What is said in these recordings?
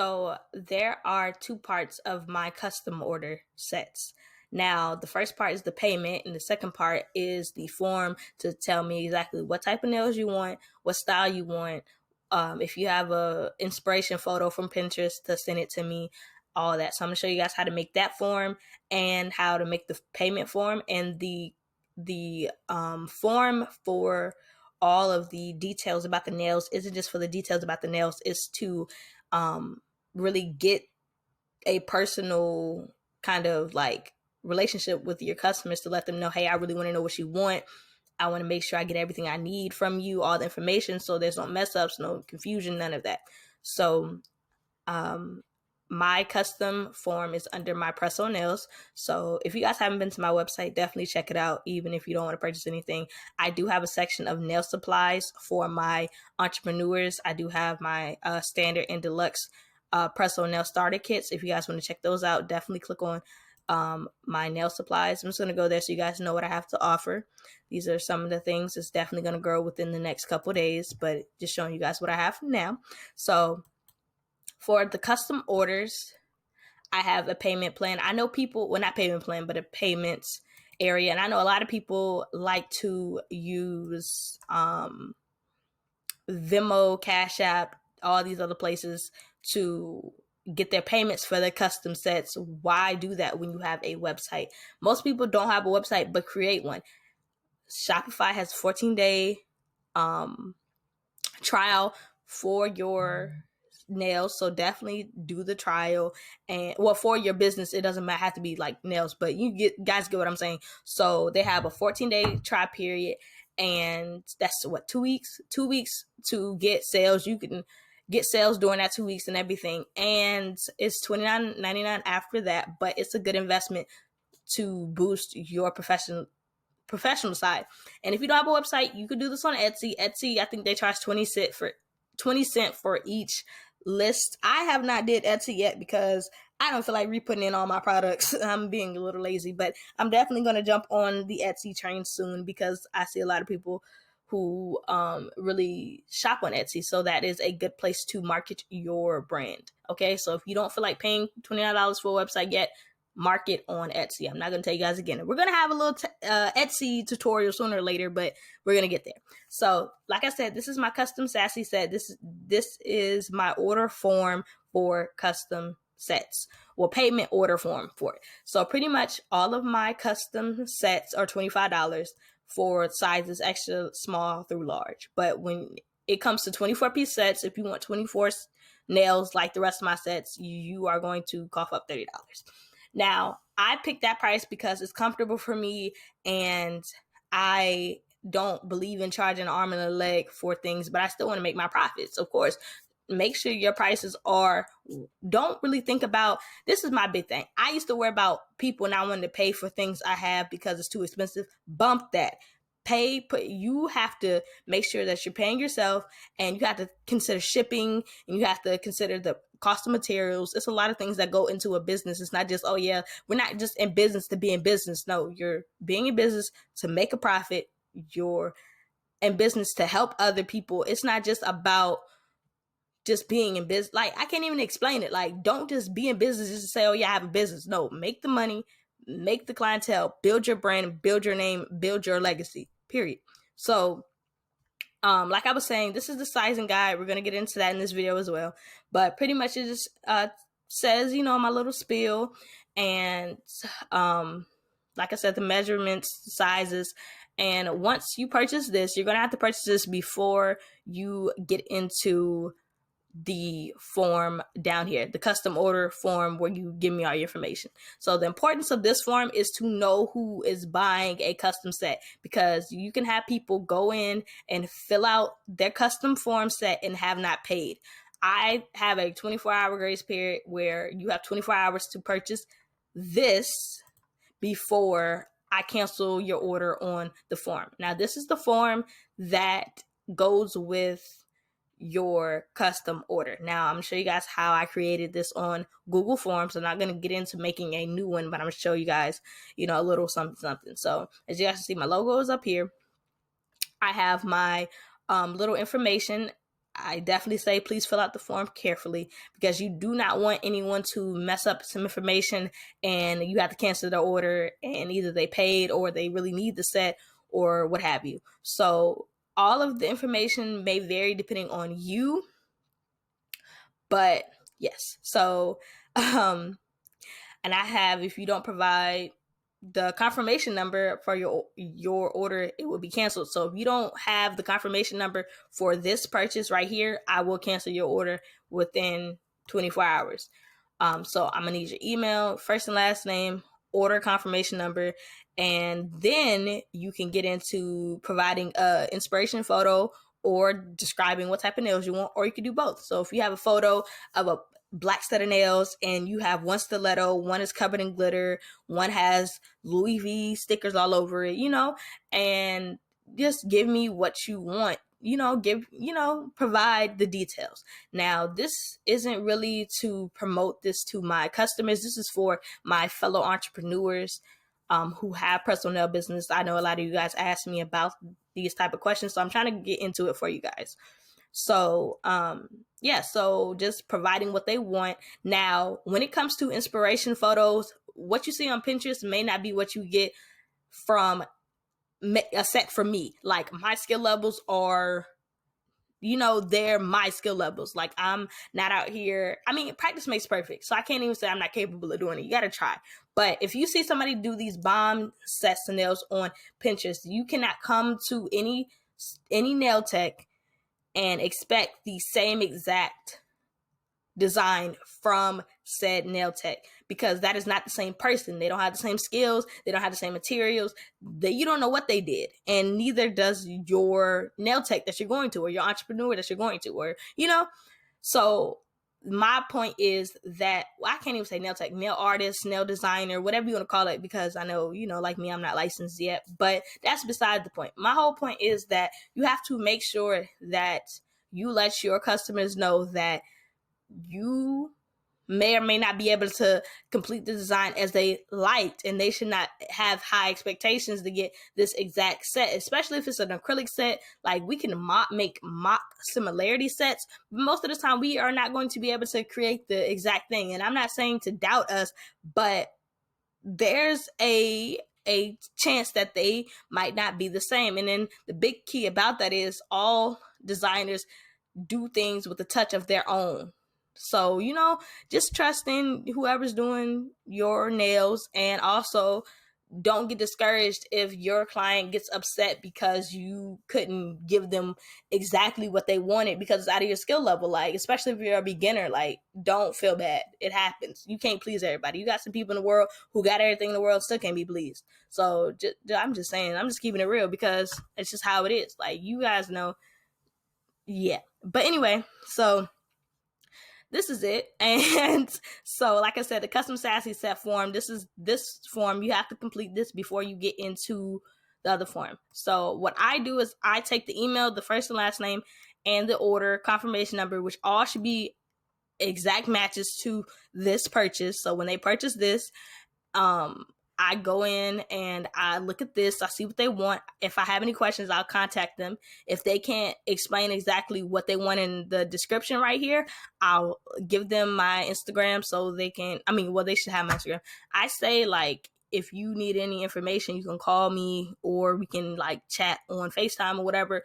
So there are two parts of my custom order sets. Now, the first part is the payment, and the second part is the form to tell me exactly what type of nails you want, what style you want. If you have a inspiration photo from Pinterest, to send it to me, all that. So I'm gonna show you guys how to make that form and how to make the payment form, and the form for all of the details about the nails isn't just for the details about the nails. It's to really get a personal kind of like relationship with your customers, to let them know, hey, I really want to know what you want. I want to make sure I get everything I need from you, all the information, so there's no mess ups, no confusion, none of that. So my custom form is under my press on nails. So if you guys haven't been to my website, definitely check it out. Even if you don't want to purchase anything, I do have a section of nail supplies for my entrepreneurs. I do have my standard and deluxe press on nail starter kits. If you guys want to check those out, definitely click on my nail supplies. I'm just going to go there so you guys know what I have to offer. These are some of the things. It's definitely going to grow within the next couple days, but just showing you guys what I have for now. So for the custom orders, I have a payment plan. I know people, well, not payment plan, but a payments area. And I know a lot of people like to use Venmo, Cash App, all these other places to get their payments for their custom sets. Why do that when you have a website? Most people don't have a website, but create one. Shopify has 14-day trial for your nails, so definitely do the trial. And well, for your business, it doesn't have to be like nails, but guys get what I'm saying. So they have a 14-day trial period, and that's what, 2 weeks to get sales. You can get sales during that 2 weeks and everything, and it's $29.99 after that. But it's a good investment to boost your professional side. And if you don't have a website, you could do this on Etsy. I think they charge 20 cents for each list. I have not did Etsy yet because I don't feel like re-putting in all my products. I'm being a little lazy, but I'm definitely going to jump on the Etsy train soon, because I see a lot of people who really shop on Etsy. So that is a good place to market your brand. Okay, so if you don't feel like paying $29 for a website yet, market on Etsy. I'm not going to tell you guys again. We're going to have a little Etsy tutorial sooner or later, but we're going to get there. So like I said, this is my custom sassy set. This is my order form for custom sets. Well, payment order form for it. So pretty much all of my custom sets are $25 for sizes extra small through large. But when it comes to 24-piece sets, if you want 24 nails like the rest of my sets, you are going to cough up $30. Now, I picked that price because it's comfortable for me, and I don't believe in charging an arm and a leg for things, but I still want to make my profits. Of course, make sure your prices don't really think about, this is my big thing. I used to worry about people not wanting to pay for things I have because it's too expensive. Bump that. You have to make sure that you're paying yourself, and you have to consider shipping, and you have to consider the cost of materials. It's a lot of things that go into a business. It's not just, oh yeah, we're not just in business to be in business. No, you're being in business to make a profit. You're in business to help other people. It's not just about just being in business. Like, I can't even explain it. Like, don't just be in business just to say, oh yeah, I have a business. No, make the money, make the clientele, build your brand, build your name, build your legacy, period. So like I was saying, this is the sizing guide. We're going to get into that in this video as well. But pretty much it just says, my little spiel. And like I said, the measurements, sizes. And once you purchase this, you're going to have to purchase this before you get into the form down here, the custom order form where you give me all your information. So the importance of this form is to know who is buying a custom set, because you can have people go in and fill out their custom form set and have not paid. I have a 24-hour grace period where you have 24 hours to purchase this before I cancel your order on the form. Now, this is the form that goes with your custom order. Now, I'm going to show you guys how I created this on Google Forms. I'm not going to get into making a new one, but I'm going to show you guys, a little something. So as you guys can see, my logo is up here. I have my little information. I definitely say please fill out the form carefully, because you do not want anyone to mess up some information and you have to cancel the order and either they paid or they really need the set or what have you. So all of the information may vary depending on you, but yes. So, and I have, if you don't provide the confirmation number for your order, it will be canceled. So if you don't have the confirmation number for this purchase right here, I will cancel your order within 24 hours. So I'm gonna need your email, first and last name, order confirmation number, and then you can get into providing a inspiration photo or describing what type of nails you want, or you can do both. So if you have a photo of a black set of nails and you have one stiletto, one is covered in glitter, one has Louis V stickers all over it, and just give me what you want, provide the details. Now, this isn't really to promote this to my customers. This is for my fellow entrepreneurs who have personal nail business. I know a lot of you guys ask me about these type of questions, so I'm trying to get into it for you guys. So, so just providing what they want. Now, when it comes to inspiration photos, what you see on Pinterest may not be what you get from a set from me. Like, my skill levels are, they're my skill levels. Like, I'm not out here. I mean, practice makes perfect. So I can't even say I'm not capable of doing it. You got to try. But if you see somebody do these bomb sets of nails on Pinterest, you cannot come to any nail tech and expect the same exact design from said nail tech, because that is not the same person. They don't have the same skills. They don't have the same materials. You don't know what they did, and neither does your nail tech that you're going to, or your entrepreneur that you're going to, or So my point is that, I can't even say nail tech, nail artist, nail designer, whatever you want to call it, because I know, like me, I'm not licensed yet, but that's beside the point. My whole point is that you have to make sure that you let your customers know that you may or may not be able to complete the design as they liked, and they should not have high expectations to get this exact set, especially if it's an acrylic set. Like, we can make mock similarity sets, but most of the time we are not going to be able to create the exact thing. And I'm not saying to doubt us, but there's a chance that they might not be the same. And then the big key about that is all designers do things with a touch of their own. So, just trust in whoever's doing your nails, and also don't get discouraged if your client gets upset because you couldn't give them exactly what they wanted because it's out of your skill level. Like, especially if you're a beginner, like, don't feel bad. It happens. You can't please everybody. You got some people in the world who got everything in the world, still can't be pleased. So I'm just saying, I'm just keeping it real because it's just how it is. Like, you guys know. Yeah. But anyway, so this is it. And so, like I said, the custom sassy set form, this form, you have to complete this before you get into the other form. So what I do is I take the email, the first and last name, and the order confirmation number, which all should be exact matches to this purchase. So when they purchase this, I go in and I look at this. I see what they want. If I have any questions, I'll contact them. If they can't explain exactly what they want in the description right here, I'll give them my Instagram so they can, they should have my Instagram. I say, like, if you need any information, you can call me, or we can like chat on FaceTime or whatever,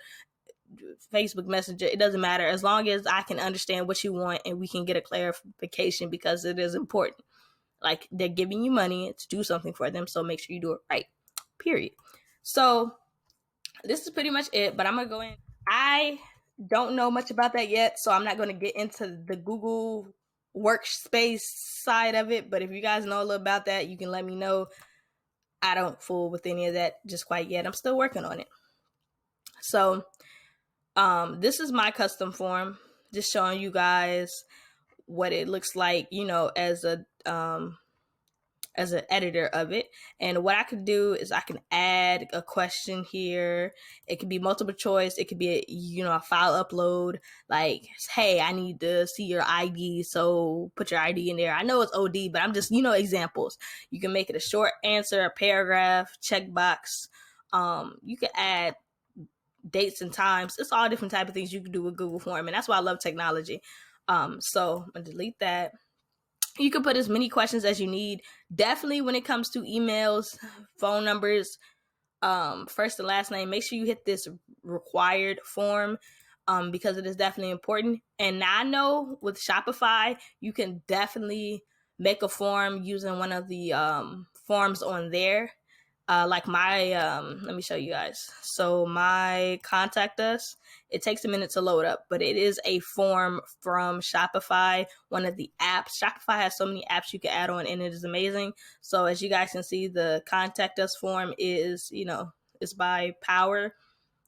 Facebook Messenger. It doesn't matter, as long as I can understand what you want and we can get a clarification, because it is important. Like, they're giving you money to do something for them, so make sure you do it right, period. So this is pretty much it, but I'm going to go in. I don't know much about that yet, so I'm not going to get into the Google workspace side of it, but if you guys know a little about that, you can let me know. I don't fool with any of that just quite yet. I'm still working on it. So this is my custom form, just showing you guys what it looks like, as an editor of it. And what I could do is I can add a question here. It could be multiple choice. It could be a file upload, like, hey, I need to see your ID, so put your ID in there. I know it's OD, but I'm just, examples. You can make it a short answer, a paragraph, checkbox. You can add dates and times. It's all different type of things you can do with Google Form, and that's why I love technology. So I'm gonna delete that. You can put as many questions as you need. Definitely when it comes to emails, phone numbers, first and last name, make sure you hit this required form, because it is definitely important. And now I know with Shopify, you can definitely make a form using one of the forms on there. Like my, let me show you guys. So my contact us, it takes a minute to load up, but it is a form from Shopify, one of the apps. Shopify has so many apps you can add on, and it is amazing. So as you guys can see, the contact us form is, it's by Power.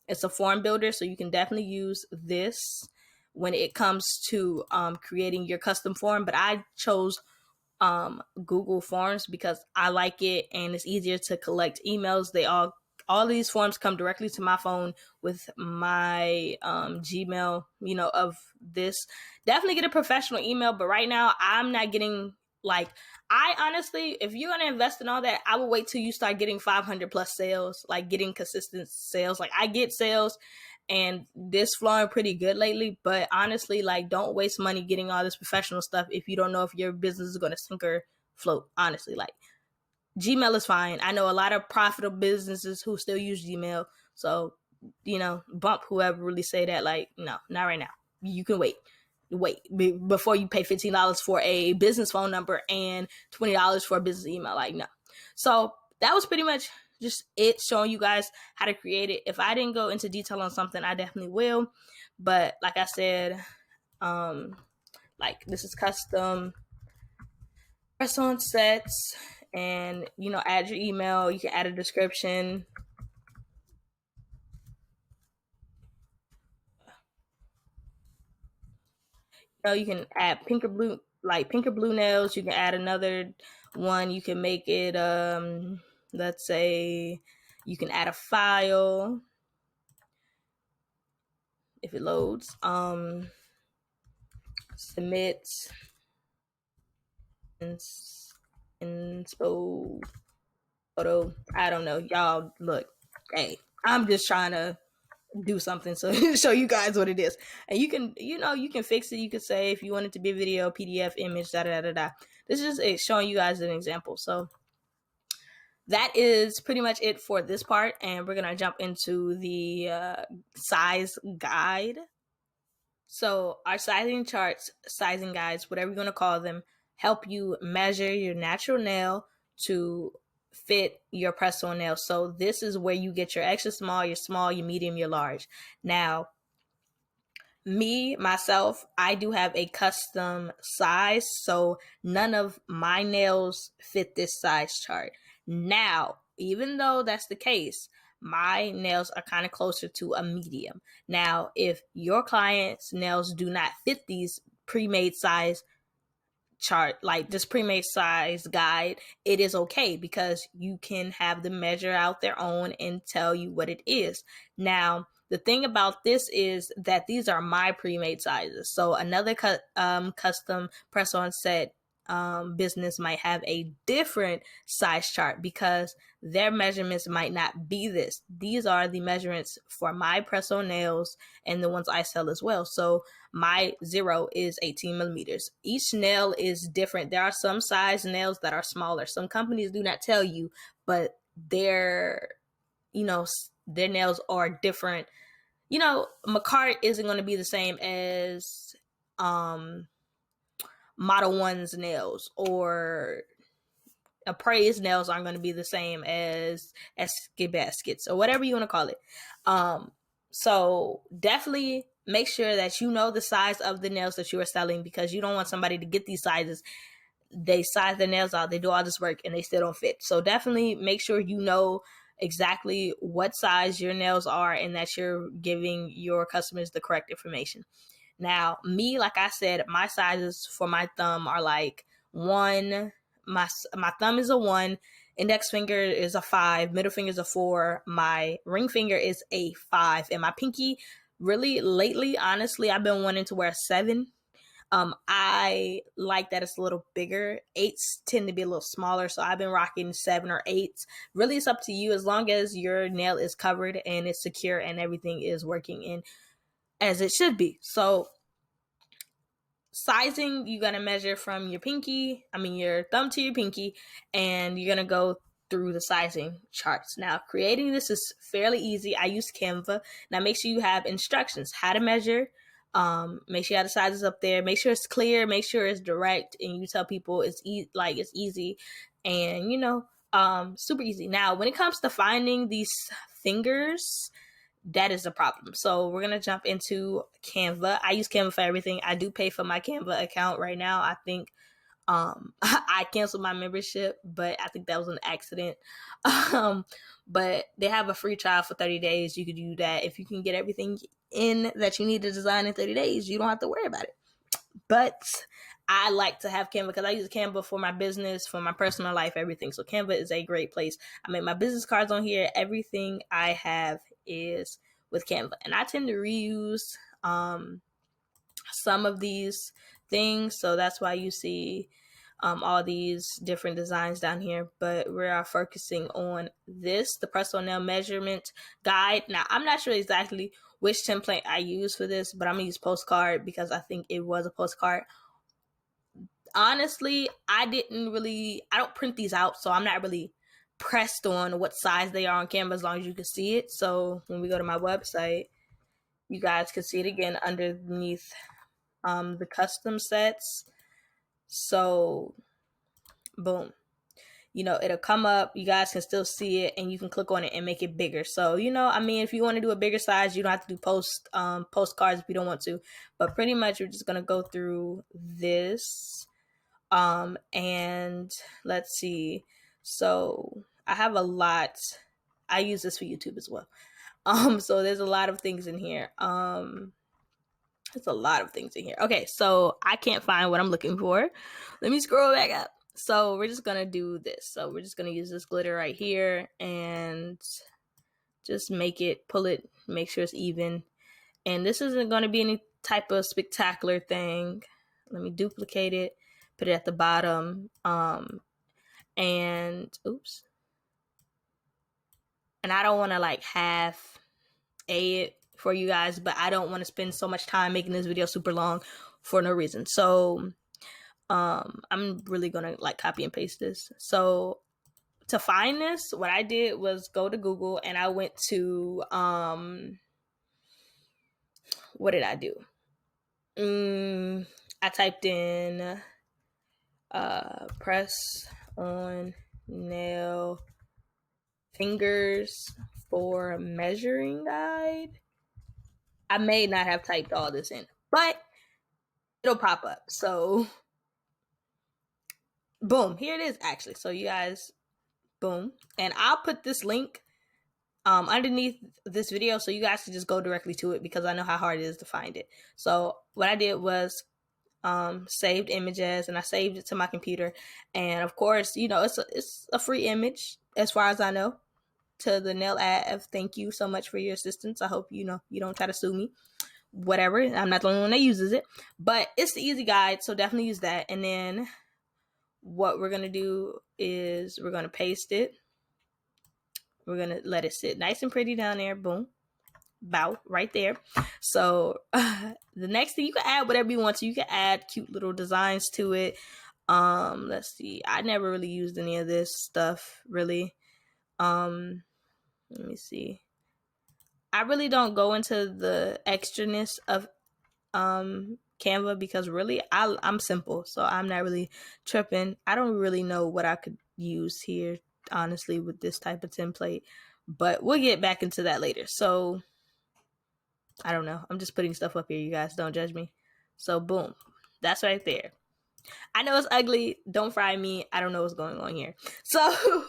It's a form builder, so you can definitely use this when it comes to creating your custom form. But I chose Google Forms because I like it and it's easier to collect emails. All these forms come directly to my phone with my Gmail, of this. Definitely get a professional email, but right now I'm not getting, like, I honestly, if you're gonna invest in all that, I will wait till you start getting 500 plus sales, like getting consistent sales. Like I get sales and this flowing pretty good lately, but honestly, like, don't waste money getting all this professional stuff if you don't know if your business is going to sink or float. Honestly, like, Gmail is fine. I know a lot of profitable businesses who still use Gmail, so bump whoever really say that. Like, no, not right now. You can wait before you pay $15 for a business phone number and $20 for a business email. Like, no. So that was pretty much just it, showing you guys how to create it. If I didn't go into detail on something, I definitely will. But like I said, like, this is custom press-on sets, and add your email. You can add a description. You can add pink or blue nails. You can add another one. You can make it, let's say, you can add a file if it loads. Submit inspo photo. I don't know, y'all. Look, hey, I'm just trying to do something so show you guys what it is. And you can fix it. You could say if you want it to be video, PDF, image, da da da da. This is showing you guys an example. So that is pretty much it for this part, and we're gonna jump into the size guide. So our sizing charts, sizing guides, whatever you want to call them, help you measure your natural nail to fit your press-on nail. So this is where you get your extra small, your medium, your large. Now, myself, I do have a custom size, so none of my nails fit this size chart. Now, even though that's the case, my nails are kind of closer to a medium. Now, if your client's nails do not fit these pre-made size chart, like this pre-made size guide, it is okay, because you can have them measure out their own and tell you what it is. Now, the thing about this is that these are my pre-made sizes. So another custom press-on set business might have a different size chart because their measurements might not be this. These are the measurements for my press-on nails and the ones I sell as well. So my 0 is 18 millimeters. Each nail is different. There are some size nails that are smaller. Some companies do not tell you, but their nails are different. Macart isn't going to be the same as Model 1's nails, or Appraised nails aren't going to be the same as Skip Baskets, or whatever you want to call it. So definitely make sure that you know the size of the nails that you are selling, because you don't want somebody to get these sizes. They size their nails out, they do all this work, and they still don't fit. So definitely make sure you know exactly what size your nails are and that you're giving your customers the correct information. Now, like I said, my sizes for my thumb are like 1. My thumb is a 1, index finger is a 5, middle finger is a 4, my ring finger is a 5, and my pinky, really lately, honestly, I've been wanting to wear a 7. I like that it's a little bigger. 8s tend to be a little smaller, so I've been rocking 7 or 8s. Really, it's up to you, as long as your nail is covered and it's secure and everything is working in as it should be. So sizing, you're gonna measure from your your thumb to your pinky, and you're gonna go through the sizing charts. Now, creating this is fairly easy. I use Canva. Now, make sure you have instructions how to measure. Make sure you have the sizes up there. Make sure it's clear. Make sure it's direct, and you tell people it's it's easy, and super easy. Now, when it comes to finding these fingers, that is a problem. So we're gonna jump into Canva. I use Canva for everything. I do pay for my Canva account right now. I think I canceled my membership, but I think that was an accident. But they have a free trial for 30 days. You could do that. If you can get everything in that you need to design in 30 days, you don't have to worry about it. But I like to have Canva because I use Canva for my business, for my personal life, everything. So Canva is a great place. I make my business cards on here. Everything I have is with Canva. And I tend to reuse some of these things. So that's why you see all these different designs down here. But we are focusing on this, the press on nail measurement guide. Now, I'm not sure exactly which template I use for this, but I'm gonna use postcard because I think it was a postcard. Honestly, I don't print these out, so I'm not really pressed on what size they are on Canva as long as you can see it. So when we go to my website, you guys can see it again underneath the custom sets. So boom, it'll come up. You guys can still see it, and you can click on it and make it bigger. So if you want to do a bigger size, you don't have to do postcards if you don't want to. But pretty much, we're just gonna go through this. And let's see. So I have a lot. I use this for YouTube as well. So there's a lot of things in here. There's a lot of things in here. Okay, so I can't find what I'm looking for. Let me scroll back up. So we're just gonna do this. So we're just gonna use this glitter right here and just pull it, make sure it's even. And this isn't gonna be any type of spectacular thing. Let me duplicate it, put it at the bottom. And oops. And I don't wanna like half it for you guys, but I don't want to spend so much time making this video super long for no reason. So I'm really gonna like copy and paste this. So to find this, what I did was go to Google and I went to what did I do? I typed in press on nail fingers for measuring guide. I may not have typed all this in, but it'll pop up. So boom, here it is actually. So you guys, boom. And I'll put this link underneath this video so you guys can just go directly to it because I know how hard it is to find it. So what I did was saved images, and I saved it to my computer. And of course, it's a free image as far as I know. To the nail ad, thank you so much for your assistance. I hope you don't try to sue me. Whatever, I'm not the only one that uses it, but it's the easy guide, so definitely use that. And then what we're gonna do is we're gonna paste it. We're gonna let it sit nice and pretty down there. Boom, bow, right there. So the next thing, you can add whatever you want to. You can add cute little designs to it. Let's see, I never really used any of this stuff really. Let me see. I really don't go into the extraness of Canva because really I'm simple, so I'm not really tripping. I don't really know what I could use here honestly with this type of template, but we'll get back into that later. So I don't know, I'm just putting stuff up here, you guys don't judge me. So boom, that's right there. I know it's ugly, don't fry me, I don't know what's going on here. So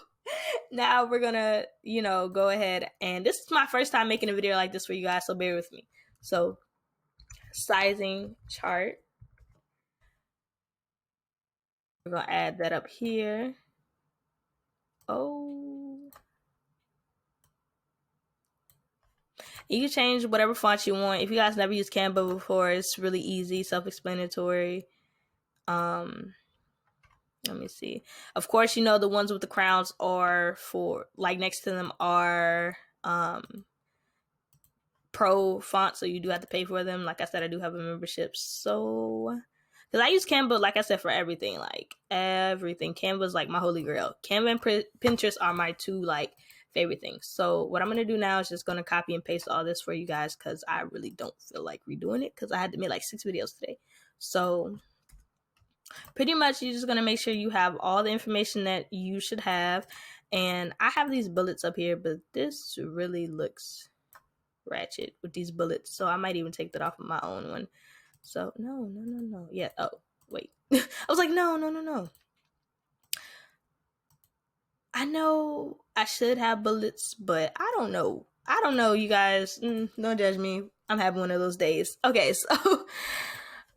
now we're gonna go ahead, and this is my first time making a video like this for you guys, so bear with me. So sizing chart, we're gonna add that up here. Oh, You can change whatever font you want. If you guys never used Canva before, it's really easy, self-explanatory. Let me see. Of course, you know the ones with the crowns are for, like, next to them are pro fonts, so you do have to pay for them. Like I said, I do have a membership, so because I use Canva, like I said, for everything, like everything. Canva's like my holy grail. Canva and Pinterest are my two like favorite things. So what I'm gonna do now is just gonna copy and paste all this for you guys, because I really don't feel like redoing it, because I had to make like 6 videos today. So pretty much you're just going to make sure you have all the information that you should have. And I have these bullets up here, but this really looks ratchet with these bullets, so I might even take that off of my own one. So no, yeah. Oh wait, I was like, no. I know I should have bullets, but I don't know, you guys. Don't judge me, I'm having one of those days. Okay, so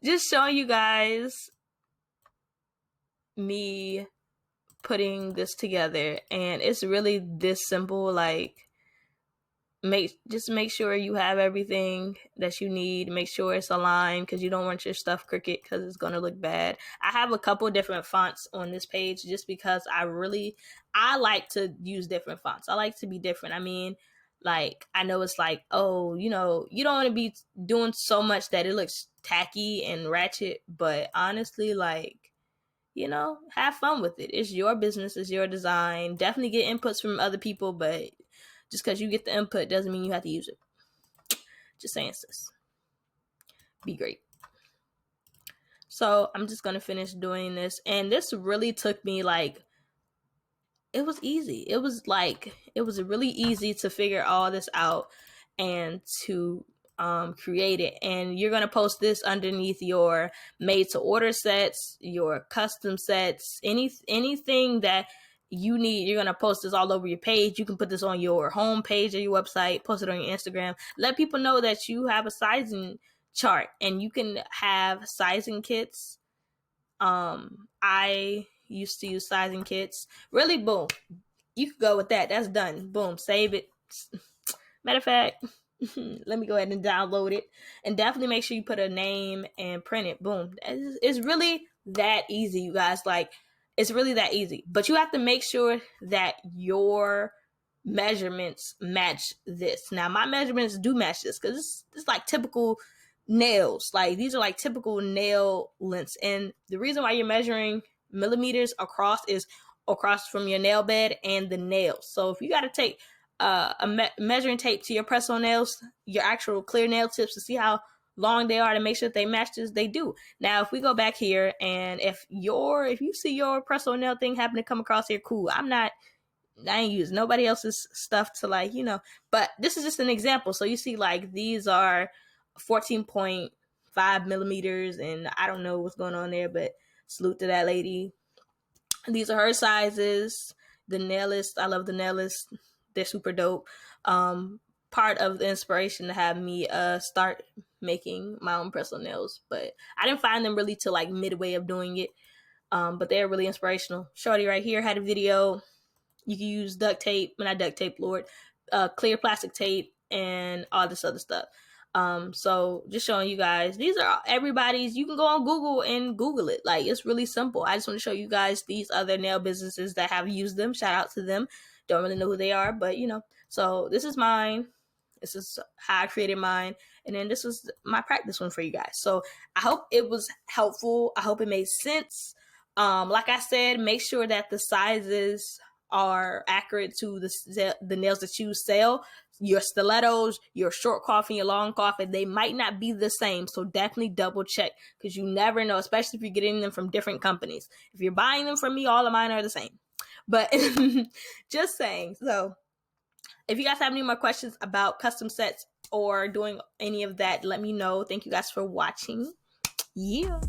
just showing you guys me putting this together, and it's really this simple. Like, just make sure you have everything that you need. Make sure it's aligned, because you don't want your stuff crooked, because it's going to look bad. I have a couple different fonts on this page just because I like to use different fonts. I like to be different. I mean, like, I know it's like, oh, you know, you don't want to be doing so much that it looks tacky and ratchet, but honestly, like, you know, have fun with it. It's your business, it's your design. Definitely get inputs from other people, but just because you get the input doesn't mean you have to use it. Just saying, sis. Be great. So I'm just going to finish doing this. And this really took me, like, it was easy. It was really easy to figure all this out and to create it. And you're going to post this underneath your made to order sets, your custom sets, anything that you need. You're going to post this all over your page. You can put this on your home page of your website, post it on your Instagram. Let people know that you have a sizing chart, and you can have sizing kits. I used to use sizing kits. Really, boom. You could go with that. That's done. Boom. Save it. Matter of fact, let me go ahead and download it, and definitely make sure you put a name and print it. Boom. It's really that easy, you guys. Like, it's really that easy, but you have to make sure that your measurements match this. Now, my measurements do match this, because it's like typical nails. Like, these are like typical nail lengths, and the reason why you're measuring millimeters across is across from your nail bed and the nails. So if you got to take measuring tape to your press-on nails, your actual clear nail tips, to see how long they are, to make sure that they match this, they do. Now, if we go back here, and if you see your press-on nail thing happen to come across here, cool. I ain't using nobody else's stuff to, like, you know, but this is just an example. So you see, like, these are 14.5 millimeters, and I don't know what's going on there, but salute to that lady. These are her sizes. The nailist, I love the nailist. They're super dope. Part of the inspiration to have me start making my own press-on nails, but I didn't find them really till like midway of doing it. But they're really inspirational. Shorty right here had a video. You can use duct tape, not duct tape, Lord, clear plastic tape, and all this other stuff. So just showing you guys, these are everybody's. You can go on Google and Google it. Like, it's really simple. I just want to show you guys these other nail businesses that have used them. Shout out to them. Don't really know who they are, but you know. So this is mine. This is how I created mine. And then this was my practice one for you guys. So I hope it was helpful. I hope it made sense. Like I said, make sure that the sizes are accurate to the nails that you sell. Your stilettos, your short coffin, your long coffin, they might not be the same. So definitely double check, because you never know, especially if you're getting them from different companies. If you're buying them from me, all of mine are the same. But just saying. So if you guys have any more questions about custom sets or doing any of that, let me know. Thank you guys for watching. Yeah.